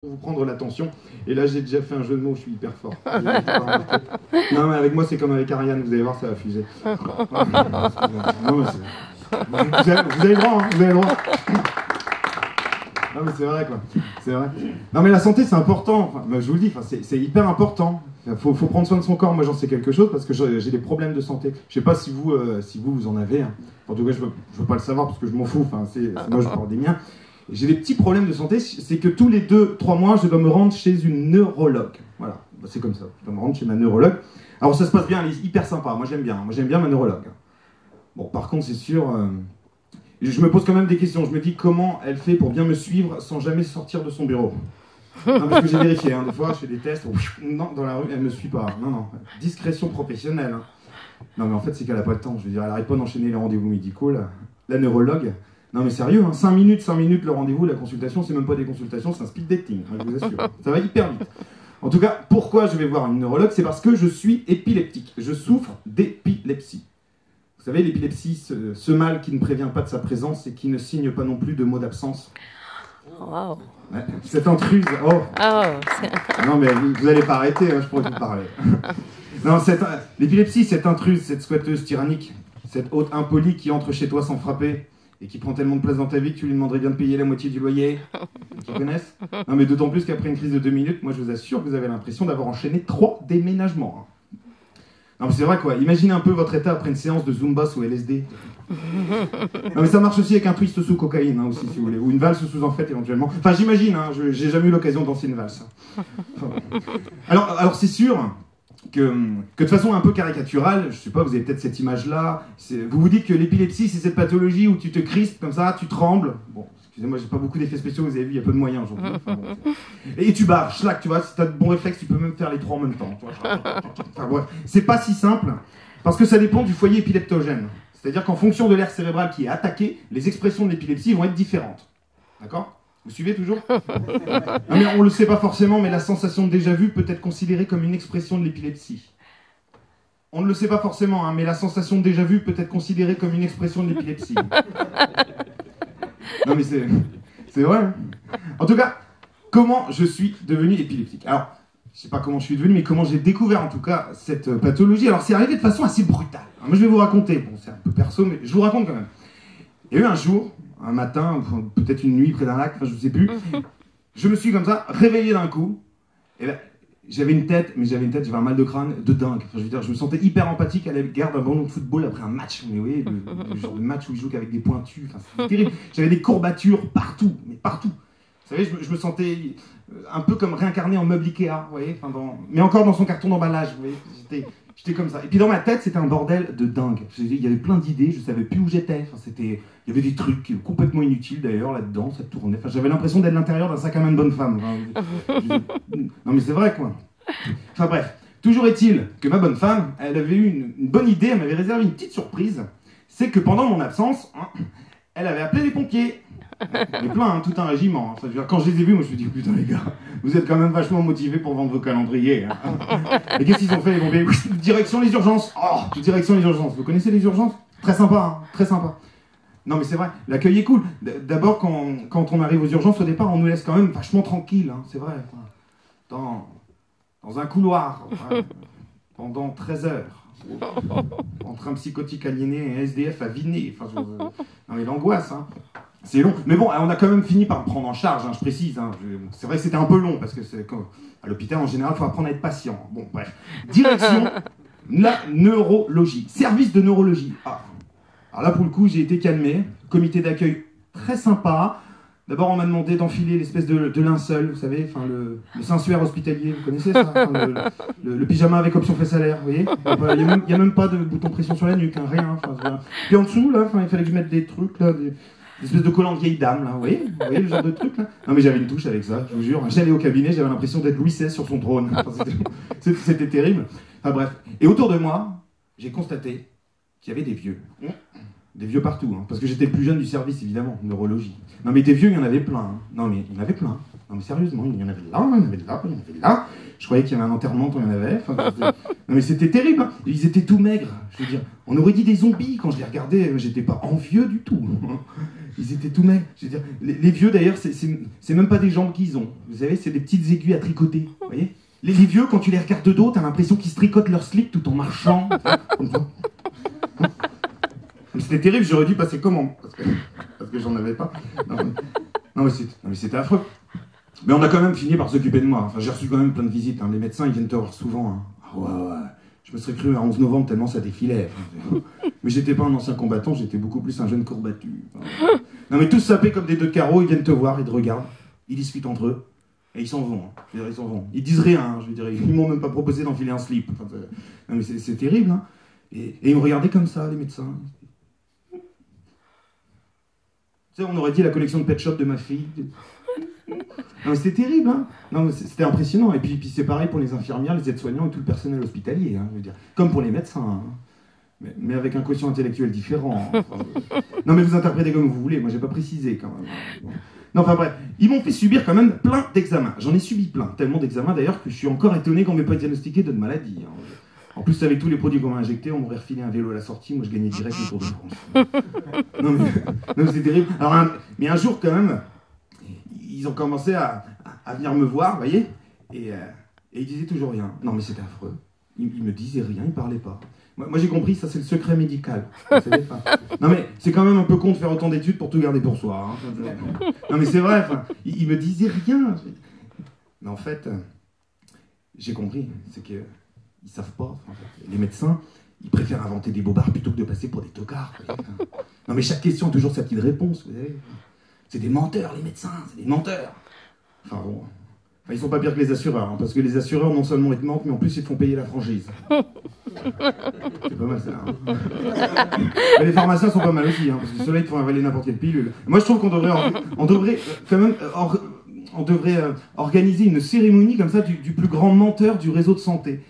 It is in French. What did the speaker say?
Pour vous prendre l'attention. Et là, j'ai déjà fait un jeu de mots, je suis hyper fort. Non, mais avec moi, c'est comme avec Ariane, vous allez voir, ça va fuser. Non, mais vous avez le droit, hein, vous avez le droit. Non, mais c'est vrai, quoi. C'est vrai. Non, mais la santé, c'est important. Enfin, je vous le dis, c'est hyper important. Faut prendre soin de son corps. Moi, j'en sais quelque chose parce que j'ai des problèmes de santé. Je sais pas si vous en avez. Hein. En tout cas, je veux pas le savoir parce que je m'en fous. Enfin, moi, je parle des miens. J'ai des petits problèmes de santé, c'est que tous les 2-3 mois, je dois me rendre chez une neurologue. Voilà, c'est comme ça, je dois me rendre chez ma neurologue. Alors ça se passe bien, elle est hyper sympa, moi j'aime bien ma neurologue. Bon, par contre, c'est sûr, je me pose quand même des questions. Je me dis comment elle fait pour bien me suivre sans jamais sortir de son bureau. Non, parce que j'ai vérifié, hein, des fois je fais des tests, non, dans la rue, elle me suit pas. Non, discrétion professionnelle. Hein. Non, mais en fait, c'est qu'elle a pas le temps. Je veux dire, elle arrête pas d'enchaîner les rendez-vous médicaux, la neurologue. Non mais sérieux, hein, 5 minutes le rendez-vous, la consultation, c'est même pas des consultations, c'est un speed dating, hein, je vous assure. Ça va hyper vite. En tout cas, pourquoi je vais voir une neurologue? C'est parce que je suis épileptique. Je souffre d'épilepsie. Vous savez, l'épilepsie, ce mal qui ne prévient pas de sa présence et qui ne signe pas non plus de mots d'absence. Wow. Ouais, cette intruse, non mais vous allez pas arrêter, hein, je pourrais vous parler. Non, l'épilepsie, cette intruse, cette squatteuse tyrannique, cette hôte impolie qui entre chez toi sans frapper, et qui prend tellement de place dans ta vie que tu lui demanderais bien de payer la moitié du loyer. Tu connaissent? Non, mais d'autant plus qu'après une crise de 2 minutes, moi je vous assure que vous avez l'impression d'avoir enchaîné 3 déménagements. Non, mais c'est vrai quoi, imaginez un peu votre état après une séance de Zumba sous LSD. Non, mais ça marche aussi avec un twist sous cocaïne, hein, aussi, si vous voulez, ou une valse sous en fait éventuellement. Enfin, j'imagine, hein, j'ai jamais eu l'occasion de danser une valse. Enfin, alors c'est sûr. Que de façon un peu caricaturale, je sais pas, vous avez peut-être cette image-là, vous vous dites que l'épilepsie, c'est cette pathologie où tu te crispes comme ça, tu trembles. Bon, excusez-moi, j'ai pas beaucoup d'effets spéciaux, vous avez vu, il y a peu de moyens aujourd'hui. Enfin, bon, et tu barres, schlac, tu vois, si t'as de bons réflexes, tu peux même faire les 3 en même temps. Enfin bref, c'est pas si simple, parce que ça dépend du foyer épileptogène. C'est-à-dire qu'en fonction de l'aire cérébrale qui est attaqué, les expressions de l'épilepsie vont être différentes. D'accord ? Vous suivez toujours? Non, mais on le sait pas forcément, mais la sensation de déjà-vu peut être considérée comme une expression de l'épilepsie. On ne le sait pas forcément, hein, mais la sensation de déjà-vu peut être considérée comme une expression de l'épilepsie. Non mais c'est vrai. Hein. En tout cas, comment je suis devenu épileptique? Alors, je sais pas comment je suis devenu, mais comment j'ai découvert en tout cas cette pathologie. Alors c'est arrivé de façon assez brutale. Alors, moi je vais vous raconter, bon c'est un peu perso, mais je vous raconte quand même. Il y a eu un jour, un matin, peut-être une nuit près d'un lac, enfin je ne sais plus, je me suis comme ça réveillé d'un coup, et là, j'avais un mal de crâne de dingue. Enfin, je veux dire, je me sentais hyper empathique à l'égard d'un ballon de football après un match, mais vous voyez, le genre de match où ils jouent qu'avec des pointus, enfin, c'était terrible. J'avais des courbatures partout, mais partout. Vous savez, je me sentais un peu comme réincarné en meuble Ikea, vous voyez, enfin, mais encore dans son carton d'emballage, vous voyez, j'étais comme ça. Et puis dans ma tête, c'était un bordel de dingue. Il y avait plein d'idées, je savais plus où j'étais. Enfin, il y avait des trucs complètement inutiles d'ailleurs là-dedans, ça tournait. Enfin, j'avais l'impression d'être l'intérieur d'un sac à main de bonne femme. Enfin, non mais c'est vrai quoi. Enfin bref, toujours est-il que ma bonne femme, elle avait eu une bonne idée, elle m'avait réservé une petite surprise. C'est que pendant mon absence, elle avait appelé les pompiers. Mais plein, hein, tout un régiment. Hein. Enfin, je veux dire, quand je les ai vus, moi je me suis dit, putain les gars, vous êtes quand même vachement motivés pour vendre vos calendriers. Hein. Et qu'est-ce qu'ils ont fait les pompiers? Direction les urgences. Oh, direction les urgences. Vous connaissez les urgences? Très sympa, hein, très sympa. Non mais c'est vrai, l'accueil est cool. D'abord, quand on arrive aux urgences, au départ, on nous laisse quand même vachement tranquille. Hein, c'est vrai. Dans un couloir, pendant 13 heures. Entre un psychotique aliéné et un SDF à viner. Enfin, non mais l'angoisse, hein. C'est long, mais bon, on a quand même fini par me prendre en charge, hein, je précise. Hein. C'est vrai que c'était un peu long, parce que à l'hôpital, en général, il faut apprendre à être patient. Bon, bref. Direction la neurologie. Service de neurologie. Ah. Alors là, pour le coup, j'ai été calmé. Comité d'accueil très sympa. D'abord, on m'a demandé d'enfiler l'espèce de linceul, vous savez, enfin le sensuaire hospitalier, vous connaissez ça, enfin, le pyjama avec option fait salaire, vous voyez. Il n'y a même pas de bouton pression sur la nuque, hein, rien. Enfin, puis en dessous, là, il fallait que je mette des trucs, là, des espèces de collants de vieille dame, là, vous voyez le genre de truc, là. Non mais j'avais une touche avec ça, je vous jure. J'allais au cabinet, j'avais l'impression d'être Louis XVI sur son trône. Enfin, c'était terrible. Enfin bref. Et autour de moi, j'ai constaté qu'il y avait des vieux. Des vieux partout, hein, parce que j'étais le plus jeune du service, évidemment, neurologie. Non mais des vieux, il y en avait plein. Hein. Non mais il y en avait plein. Non mais sérieusement, il y en avait là, il y en avait là, il y en avait là. Je croyais qu'il y avait un enterrement quand il y en avait. Enfin, non mais c'était terrible. Hein. Ils étaient tout maigres. Je veux dire, on aurait dit des zombies quand je les regardais. J'étais pas envieux du tout. Ils étaient tout maigres. Je veux dire, les vieux d'ailleurs, c'est même pas des jambes qu'ils ont. Vous savez, c'est des petites aiguilles à tricoter. Vous voyez, les vieux, quand tu les regardes de dos, t'as l'impression qu'ils se tricotent leur slip tout en marchant. Comme ça. C'était terrible, j'aurais dû passer commande. Parce que j'en avais pas. Non mais c'était affreux. Mais on a quand même fini par s'occuper de moi. Enfin, j'ai reçu quand même plein de visites. Hein. Les médecins, ils viennent te voir souvent. Hein. Ah ouais. Je me serais cru à 11 novembre tellement ça défilait. Mais j'étais pas un ancien combattant, j'étais beaucoup plus un jeune courbattu. Enfin, non mais tous sapés comme des deux carreaux, ils viennent te voir, ils te regardent, ils discutent entre eux, et ils s'en vont. Hein. Je veux dire, ils s'en vont. Ils disent rien, hein. Je veux dire, ils m'ont même pas proposé d'enfiler un slip. Enfin, non mais c'est terrible. Hein. Et ils me regardaient comme ça, les médecins. Tu sais, on aurait dit la collection de Pet Shop de ma fille. Non mais c'était terrible, hein. Non mais c'était impressionnant. Et puis c'est pareil pour les infirmières, les aides-soignants et tout le personnel hospitalier, hein, je veux dire. Comme pour les médecins, hein. Mais avec un quotient intellectuel différent. Enfin, non mais vous interprétez comme vous voulez, moi j'ai pas précisé quand même. Bon. Non enfin bref, ils m'ont fait subir quand même plein d'examens. J'en ai subi plein, tellement d'examens d'ailleurs que je suis encore étonné qu'on m'ait pas diagnostiqué de maladie. Hein. En plus avec tous les produits qu'on m'a injectés, on m'aurait refilé un vélo à la sortie, moi je gagnais direct le Tour de France. Non mais c'est terrible. Alors mais un jour quand même, ils ont commencé à venir me voir, vous voyez, et ils disaient toujours rien. Non mais c'était affreux. Ils me disaient rien, ils parlaient pas. Moi j'ai compris, ça c'est le secret médical. Non mais c'est quand même un peu con de faire autant d'études pour tout garder pour soi. Hein. Non mais c'est vrai, ils me disaient rien. Mais en fait, j'ai compris, c'est qu'ils savent pas. Les médecins, ils préfèrent inventer des bobards plutôt que de passer pour des tocards. Non mais chaque question a toujours sa petite réponse, vous savez. C'est des menteurs, les médecins, c'est des menteurs. Enfin bon, ils sont pas pires que les assureurs, hein, parce que les assureurs non seulement ils te mentent, mais en plus ils te font payer la franchise. C'est pas mal ça. Hein. Mais les pharmaciens sont pas mal aussi, hein, parce que ceux-là ils te font avaler n'importe quelle pilule. Moi je trouve qu'on devrait quand même organiser une cérémonie comme ça du plus grand menteur du réseau de santé.